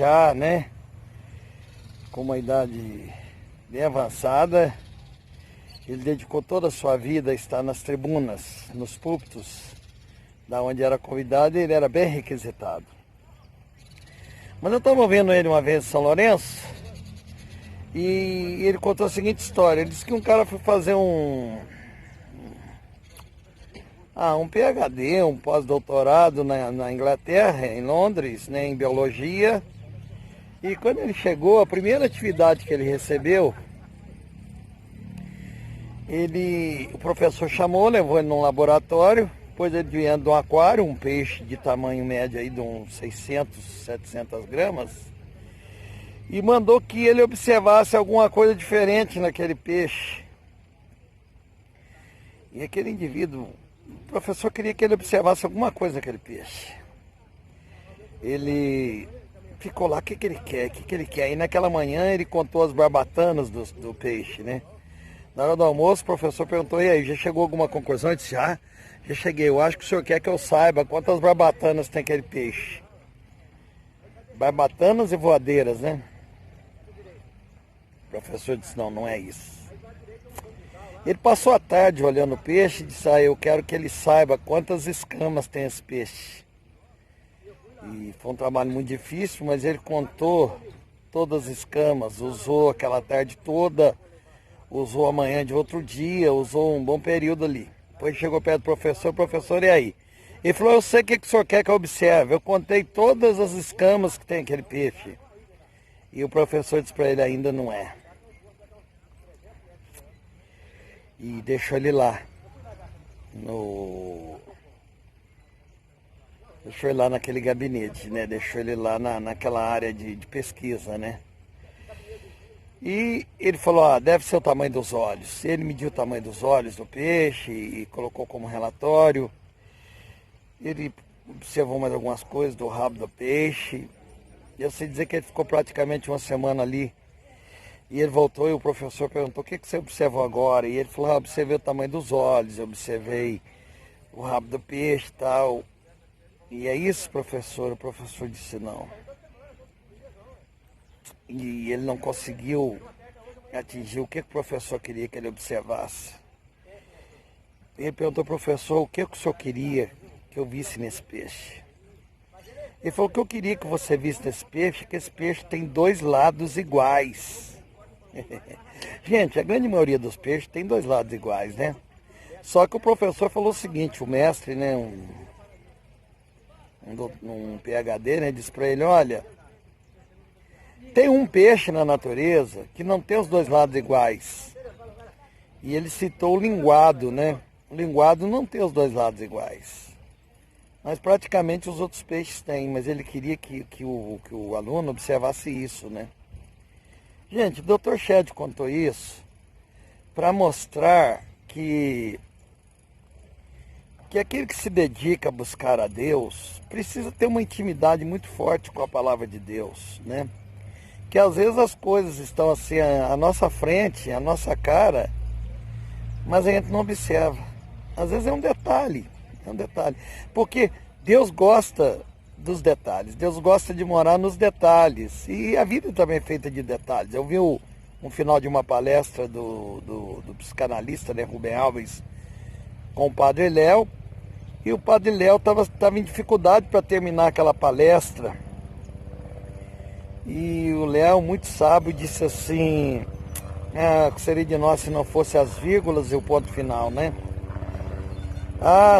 já, né, com uma idade bem avançada, ele dedicou toda a sua vida a estar nas tribunas, nos púlpitos, da onde era convidado, e ele era bem requisitado. Mas eu estava vendo ele uma vez em São Lourenço, e ele contou a seguinte história. Ele disse que um cara foi fazer um PhD, um pós-doutorado na Inglaterra, em Londres, né, em biologia. E quando ele chegou, a primeira atividade que ele recebeu, o professor chamou, levou ele num laboratório, pôs ele dentro de um aquário, um peixe de tamanho médio aí de uns 600, 700 gramas, e mandou que ele observasse alguma coisa diferente naquele peixe. E aquele indivíduo, o professor queria que ele observasse alguma coisa naquele peixe. Ele ficou lá, o que ele quer? E naquela manhã ele contou as barbatanas do peixe, né? Na hora do almoço, o professor perguntou: e aí, já chegou a alguma conclusão? Ele disse: já cheguei. Eu acho que o senhor quer que eu saiba quantas barbatanas tem aquele peixe. Barbatanas e voadeiras, né? O professor disse: não é isso. Ele passou a tarde olhando o peixe e disse: eu quero que ele saiba quantas escamas tem esse peixe. E foi um trabalho muito difícil, mas ele contou todas as escamas, usou aquela tarde toda, usou a manhã de outro dia, usou um bom período ali. Depois chegou perto do professor, e aí? Ele falou: eu sei o que o senhor quer que eu observe, eu contei todas as escamas que tem aquele peixe. E o professor disse para ele: ainda não é. E deixou ele lá, deixou ele lá naquele gabinete, né? Deixou ele lá naquela área de pesquisa, né? E ele falou: deve ser o tamanho dos olhos. Ele mediu o tamanho dos olhos do peixe e colocou como relatório. Ele observou mais algumas coisas do rabo do peixe. Eu sei dizer que ele ficou praticamente uma semana ali. E ele voltou e o professor perguntou: o que você observou agora? E ele falou: observei o tamanho dos olhos, observei o rabo do peixe e tal. E é isso, professor? O professor disse: não. E ele não conseguiu atingir o que o professor queria que ele observasse. Ele perguntou: professor, o que o senhor queria que eu visse nesse peixe? Ele falou: o que eu queria que você visse nesse peixe é que esse peixe tem dois lados iguais. Gente, a grande maioria dos peixes tem dois lados iguais, né? Só que o professor falou o seguinte, o mestre, né, um PhD, né, disse para ele: olha, tem um peixe na natureza que não tem os dois lados iguais. E ele citou o linguado, né? O linguado não tem os dois lados iguais. Mas praticamente os outros peixes têm, mas ele queria que o aluno observasse isso, né? Gente, o Dr. Shedd contou isso para mostrar que aquele que se dedica a buscar a Deus precisa ter uma intimidade muito forte com a palavra de Deus, né? Que às vezes as coisas estão assim à nossa frente, à nossa cara, mas a gente não observa. Às vezes é um detalhe, porque Deus gosta dos detalhes, Deus gosta de morar nos detalhes, e a vida também é feita de detalhes. Eu vi um final de uma palestra do psicanalista, né, Rubem Alves, com o Padre Léo, e o Padre Léo estava em dificuldade para terminar aquela palestra, e o Léo, muito sábio, disse assim: o que seria de nós se não fosse as vírgulas e o ponto final, né?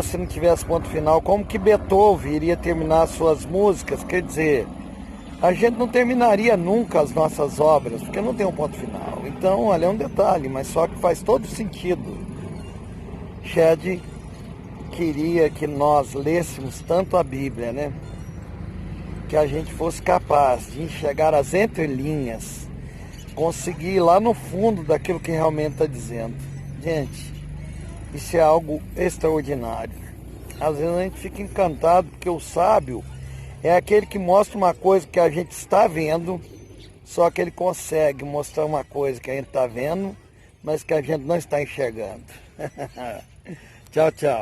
Se não tivesse ponto final, como que Beethoven iria terminar suas músicas? Quer dizer, a gente não terminaria nunca as nossas obras, porque não tem um ponto final. Então, olha, é um detalhe, mas só que faz todo sentido. Shedd queria que nós lêssemos tanto a Bíblia, né? Que a gente fosse capaz de enxergar as entrelinhas, conseguir ir lá no fundo daquilo que realmente está dizendo. Gente, isso é algo extraordinário. Às vezes a gente fica encantado, porque o sábio é aquele que mostra uma coisa que a gente está vendo, só que ele consegue mostrar uma coisa que a gente está vendo, mas que a gente não está enxergando. Tchau, tchau.